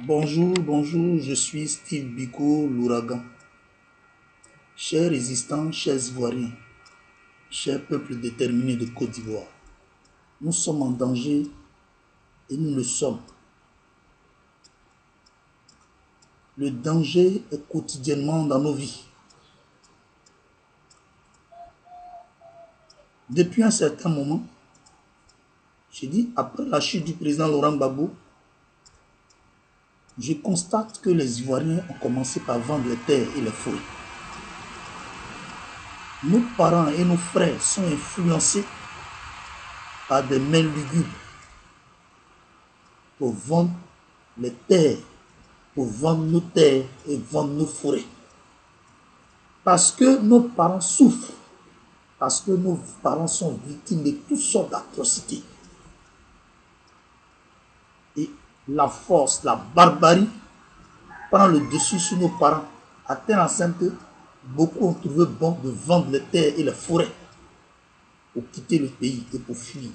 Bonjour, bonjour, je suis Steve Biko, l'ouragan. Chers résistants, chers Ivoiriens, chers peuples déterminés de Côte d'Ivoire, nous sommes en danger et nous le sommes. Le danger est quotidiennement dans nos vies. Depuis un certain moment, j'ai dit, après la chute du président Laurent Gbagbo, je constate que les Ivoiriens ont commencé par vendre les terres et les forêts. Nos parents et nos frères sont influencés par des mains lugubres pour vendre les terres, pour vendre nos terres et vendre nos forêts. Parce que nos parents souffrent, parce que nos parents sont victimes de toutes sortes d'atrocités. Et la force, la barbarie prend le dessus sur nos parents, à tel enseigne que beaucoup ont trouvé bon de vendre les terres et les forêts pour quitter le pays et pour fuir.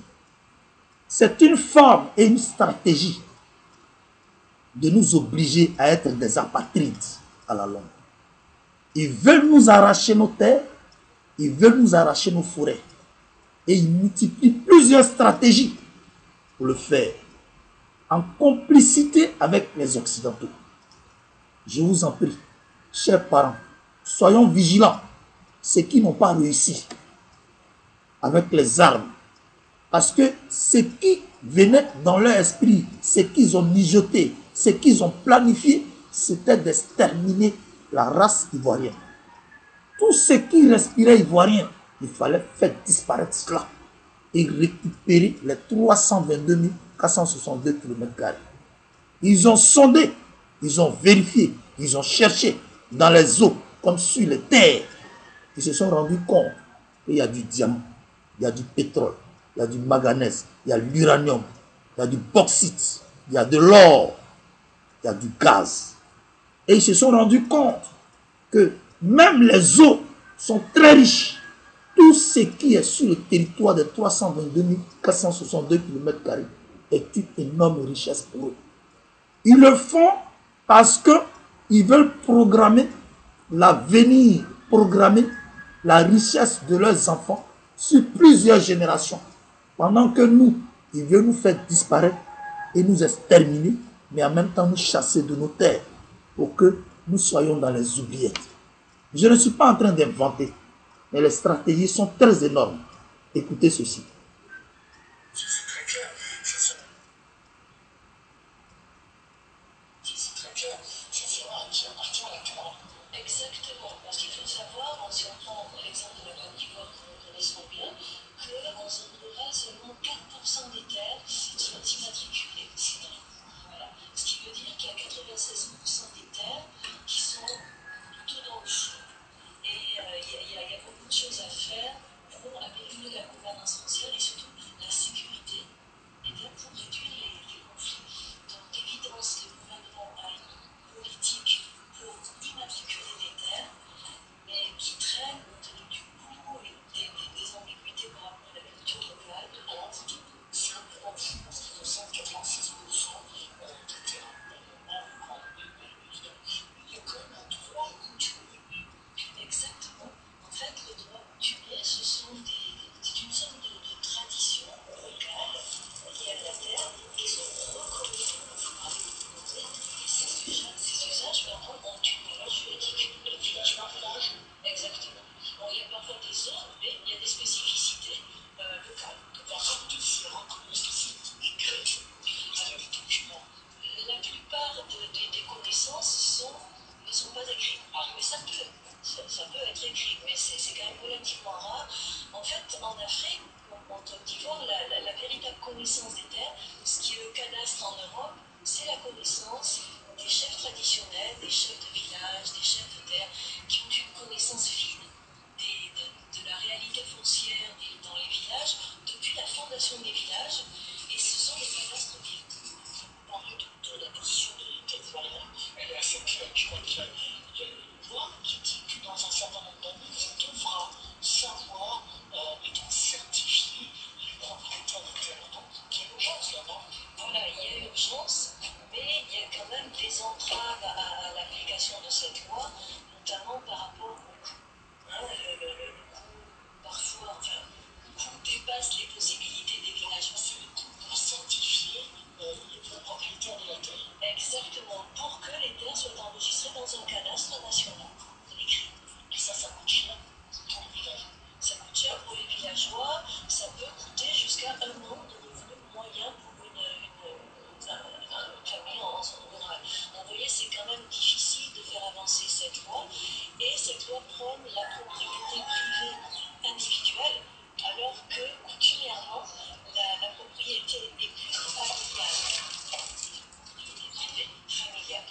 C'est une forme et une stratégie de nous obliger à être des apatrides à la longue. Ils veulent nous arracher nos terres, ils veulent nous arracher nos forêts. Et ils multiplient plusieurs stratégies pour le faire, en complicité avec les Occidentaux. Je vous en prie, chers parents, soyons vigilants, ceux qui n'ont pas réussi avec les armes. Parce que ce qui venait dans leur esprit, ce qu'ils ont mijoté, ce qu'ils ont planifié, c'était d'exterminer la race ivoirienne. Tout ce qui respirait ivoirien, il fallait faire disparaître cela et récupérer les 322 462 km². Ils ont sondé, ils ont vérifié, ils ont cherché dans les eaux comme sur les terres. Ils se sont rendus compte qu'il y a du diamant, il y a du pétrole, il y a du manganèse, il y a l'uranium, il y a du bauxite, il y a de l'or, il y a du gaz. Et ils se sont rendus compte que même les eaux sont très riches. Tout ce qui est sur le territoire de 322 462 km² est une énorme richesse pour eux. Ils le font parce qu'ils veulent programmer l'avenir, programmer la richesse de leurs enfants sur plusieurs générations. Pendant que nous, ils veulent nous faire disparaître et nous exterminer, mais en même temps nous chasser de nos terres pour que nous soyons dans les oubliettes. Je ne suis pas en train d'inventer, mais les stratégies sont très énormes. Écoutez ceci. C'est très clair. C'est très clair. C'est vrai qui appartient à la Cameroun. Exactement. Parce qu'il faut savoir, si on prend l'exemple de la Côte d'Ivoire que nous connaissons bien, qu'en zone rurale, seulement 4% des terres sont immatriculées. Voilà. Ce qui veut dire qu'il y a 96% des terres qui sont plutôt dans le champ. Et il y a beaucoup de choses à faire pour améliorer la gouvernance foncière et surtout la sécurité des terres pour réduire les conflits. Donc d'évidence, le gouvernement a une politique pour immatriculer des terres, mais qui traîne compte tenu du coût et des ambiguïtés par rapport à la culture locale. Alors, c'est un peu là-dessus, parce qu'il me semble que 96% des terrains, il y a quand même un droit coutumier. Exactement. En fait, le droit coutumier, c'est une sorte de tradition locale liée à la terre qui sont reconnus par les communautés. Et ces usages ont une valeur juridique. Le village par village. Exactement. Bon, il y a parfois des zones, mais il y a des spécificités locales. Par exemple, c'est reconnu, est-ce que c'est écrit? Il y a des documents. La plupart des connaissances ne sont pas écrites. Mais ça peut être écrit, mais c'est quand même relativement rare. En fait, en Afrique, en Côte d'Ivoire, la véritable connaissance des terres, ce qui est le cadastre en Europe, c'est la connaissance des chefs traditionnels, des chefs de village, des chefs de terre, qui ont une connaissance fine de la réalité foncière dans les villages depuis la fondation des villages, et ce sont les cadastres vivants. Vous parlez de la position de l'État ivoirien, elle est assez claire. Je crois qu'il y a une loi qui dit que dans un certain nombre d'années, on devra savoir et donc certifier les propriétaires de terres. Donc, il y a urgence là-bas. Voilà, il y a urgence. mais il y a quand même des entraves à l'application de cette loi, notamment par rapport au coût. Hein, le coût, parfois, enfin, le coût dépasse les possibilités des villageois. C'est le coût pour certifier les propriétaires de la terre. Exactement, pour que les terres soient enregistrées dans un cadastre national. Écrit. Et ça coûte cher pour les villageois. Ça coûte cher pour les villageois, ça peut coûter jusqu'à 1 an de revenus moyens pour une famille en zone rurale. Donc, vous voyez, c'est quand même difficile de faire avancer cette loi, et cette loi prône la propriété privée individuelle, alors que coutumièrement, la propriété est plutôt familiale. Familiale.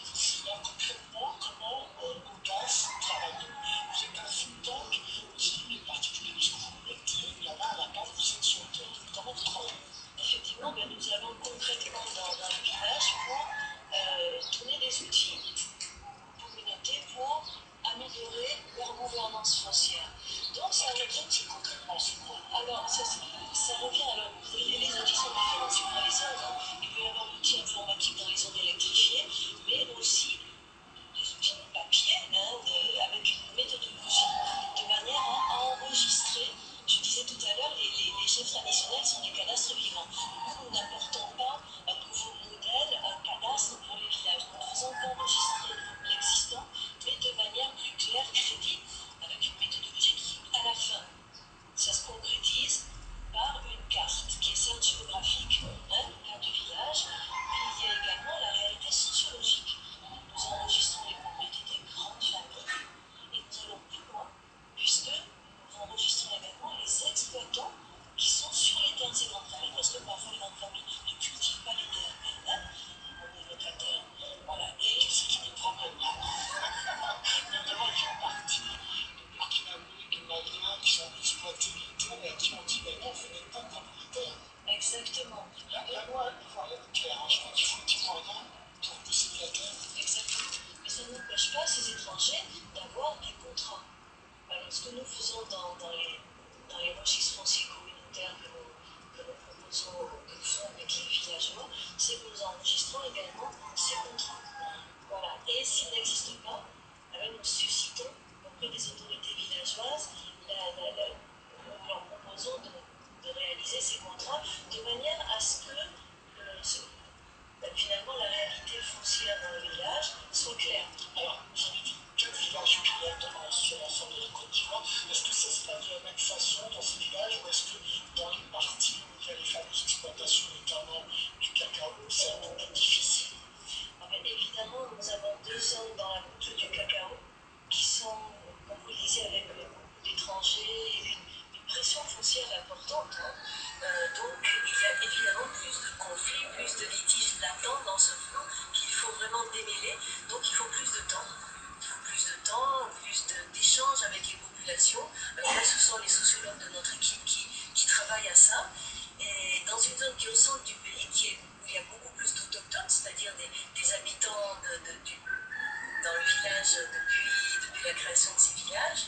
Donc concrètement, comment Audace travaille? Vous êtes un think tank qui est particulier de ce que vous mettez là-bas à la base, vous êtes sur le terrain. Comment vous travaillez? Effectivement, ben, nous allons concrètement dans le village pour donner des outils aux communautés pour améliorer leur gouvernance foncière. Donc, ça outils concrètement, c'est quoi? alors, ça revient, alors, vous voyez, les outils sont différents suivant les zones. Hein. Il peut y avoir l'outil informatique dans les zones électrifiées, mais aussi des outils de papier, hein, avec une méthodologie, de manière à enregistrer. Je disais tout à l'heure, les chefs traditionnels sont des cadastres vivants. Nous n'apportons pas un nouveau modèle, un cadastre pour les villages. Nous ne faisons qu'enregistrer l'existant, mais de manière plus claire, crédible, avec une méthodologie qui, à la fin, ça se concrétise par une carte qui est certes géographique, hein, une carte du village, mais il y a également la réalité sociologique. Nous enregistrons les propriétés des grandes familles et nous allons plus loin, puisque nous enregistrons également les exploitants qui sont sur les terres de ces grandes familles, parce que parfois les grandes familles ne cultivent pas les terres elles-mêmes, on est locataires. Voilà. Et c'est qui me promène. Notamment avec une partie de Burkinabé, de Maliens qui sont exploités les terres et à qui on dit ben non, vous n'êtes pas propriétaire. exactement. La loi, elle est claire. Je crois qu'il faut 10 moyens pour posséder la terre. Exactement. Mais ça n'empêche pas ces étrangers d'avoir des contrats. Alors, ce que nous faisons dans les registres fonciers communautaires que nous proposons, que nous faisons avec les villageois, c'est que nous enregistrons également ces contrats. Voilà. Et s'ils n'existent pas, alors nous suscitons auprès des autorités villageoises, nous leur proposons de réaliser ces contrats de manière à ce que finalement la réalité foncière dans le village soit claire. Alors, vous avez dit 4 villages pilotes sur l'ensemble de la Côte d'Ivoire. Est-ce que ça se passe de la même façon dans ces villages, ou est-ce que dans les parties où il y a les fameuses exploitations, notamment du cacao, c'est un peu plus difficile? Évidemment, nous avons 2 zones dans la boucle du cacao qui sont mobilisées avec beaucoup d'étrangers et une pression foncière importante. Hein. Donc, il y a évidemment plus de conflits, plus de litiges latents dans ce flot qu'il faut vraiment démêler. Donc, il faut plus de temps. Il faut plus de temps, plus d'échanges avec les populations. Là, ce sont les sociologues de notre équipe qui travaillent à ça. Et dans une zone qui est au centre du pays, où il y a beaucoup plus d'autochtones, c'est-à-dire des habitants dans le village depuis la création de ces villages,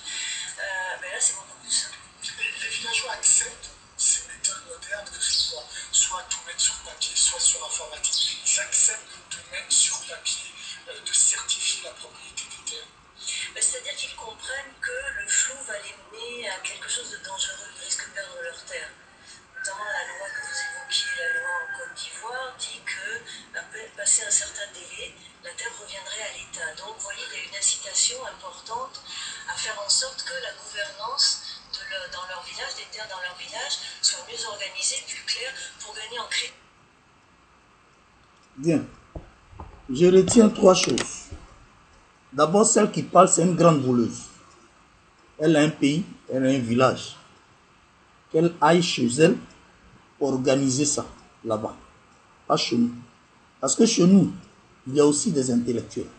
là, c'est beaucoup plus simple. Les villageois acceptent ces méthodes modernes, que ce soit tout mettre sur papier, soit sur informatique. Ils acceptent de mettre sur papier, de certifier la propriété des terres. C'est-à-dire qu'ils comprennent que le flou va les mener à quelque chose de dangereux, ils risquent de perdre leur terre. Notamment la loi que vous évoquiez, la loi en Côte d'Ivoire, dit que, après passer un certain délai, la terre reviendrait à l'État. Donc, vous voyez, il y a une incitation importante à faire en sorte que la gouvernance dans leur village, des terres dans leur village, soit mieux organisée, plus claire, pour gagner en crédit. Bien. Je retiens 3 choses. D'abord, celle qui parle, c'est une grande voleuse. Elle a un pays, elle a un village. Qu'elle aille chez elle organiser ça, là-bas. Pas chez nous. Parce que chez nous, il y a aussi des intellectuels.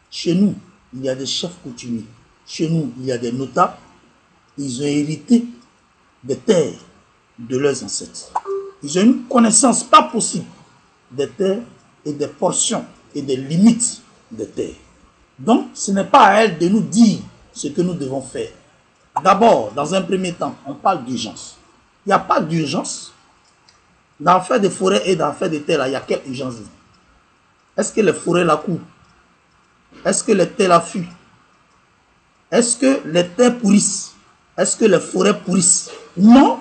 Chez nous, il y a des chefs coutumiers. Chez nous, il y a des notables. Ils ont hérité des terres de leurs ancêtres. Ils ont une connaissance pas possible des terres et des portions et des limites des terres. Donc, ce n'est pas à elle de nous dire ce que nous devons faire. D'abord, dans un premier temps, on parle d'urgence. Il n'y a pas d'urgence. Dans l'affaire des forêts et dans l'affaire des terres, il y a quelle urgence? Est-ce que les forêts la courent? Est-ce que les terres la fuient? Est-ce que les terres pourrissent? Est-ce que les forêts pourrissent? Non.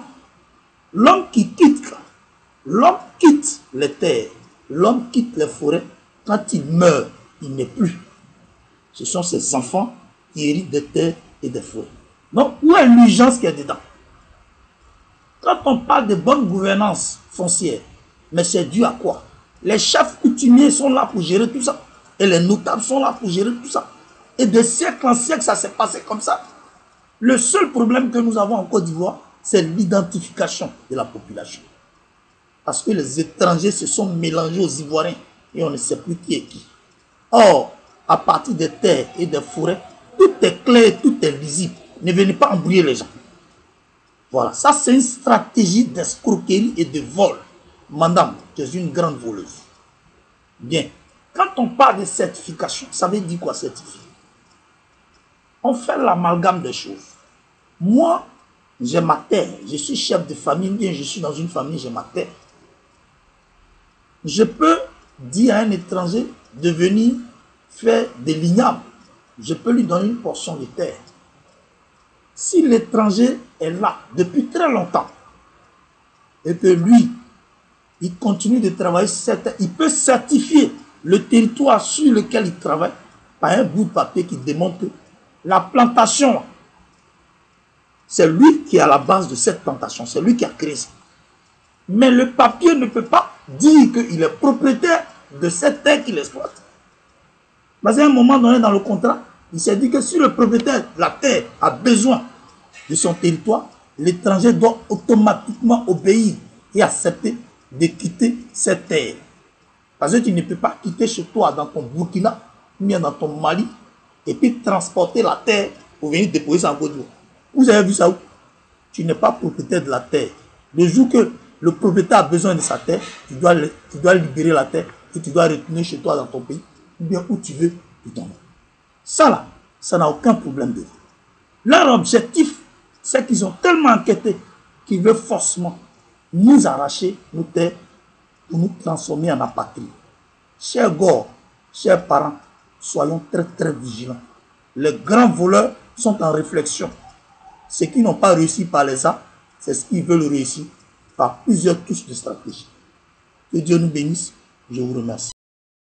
L'homme qui quitte, l'homme quitte les terres, l'homme quitte les forêts, quand il meurt, il n'est plus. Ce sont ses enfants qui héritent des terres et des forêts. Donc, où est l'urgence qui est dedans? Quand on parle de bonne gouvernance foncière, mais c'est dû à quoi? Les chefs coutumiers sont là pour gérer tout ça. Et les notables sont là pour gérer tout ça. Et de siècle en siècle, ça s'est passé comme ça. Le seul problème que nous avons en Côte d'Ivoire, c'est l'identification de la population. Parce que les étrangers se sont mélangés aux Ivoiriens et on ne sait plus qui est qui. Or, à partir des terres et des forêts, tout est clair, tout est lisible. Ne venez pas embrouiller les gens. Voilà, ça c'est une stratégie d'escroquerie et de vol. Madame, tu es une grande voleuse. Bien, quand on parle de certification, ça veut dire quoi certifier? On fait l'amalgame des choses. Moi, j'ai ma terre, je suis chef de famille, bien je suis dans une famille, j'ai ma terre. Je peux dire à un étranger de venir faire des lignables. Je peux lui donner une portion de terre. Si l'étranger est là depuis très longtemps et que lui, il continue de travailler sur cette terre, il peut certifier le territoire sur lequel il travaille par un bout de papier qui démontre que la plantation, c'est lui qui est à la base de cette plantation, c'est lui qui a créé ça. Mais le papier ne peut pas dire qu'il est propriétaire de cette terre qu'il exploite. Parce qu'à un moment donné dans le contrat, il s'est dit que si le propriétaire de la terre a besoin de son territoire, l'étranger doit automatiquement obéir et accepter de quitter cette terre. Parce que tu ne peux pas quitter chez toi dans ton Burkina, ou bien dans ton Mali, et puis transporter la terre pour venir déposer ça en Côte d'Ivoire. Vous avez vu ça où? Tu n'es pas propriétaire de la terre. Le jour que le propriétaire a besoin de sa terre, tu dois libérer la terre et tu dois retourner chez toi dans ton pays, ou bien où tu veux, tu t'en vas. Ça là, ça n'a aucun problème de vie. Leur objectif, c'est qu'ils ont tellement enquêté qu'ils veulent forcément nous arracher nos terres pour nous transformer en apatrides. Chers gars, chers parents, soyons très très vigilants. Les grands voleurs sont en réflexion. Ceux qui n'ont pas réussi par les arts, c'est ce qu'ils veulent réussir par plusieurs touches de stratégie. Que Dieu nous bénisse. Je vous remercie.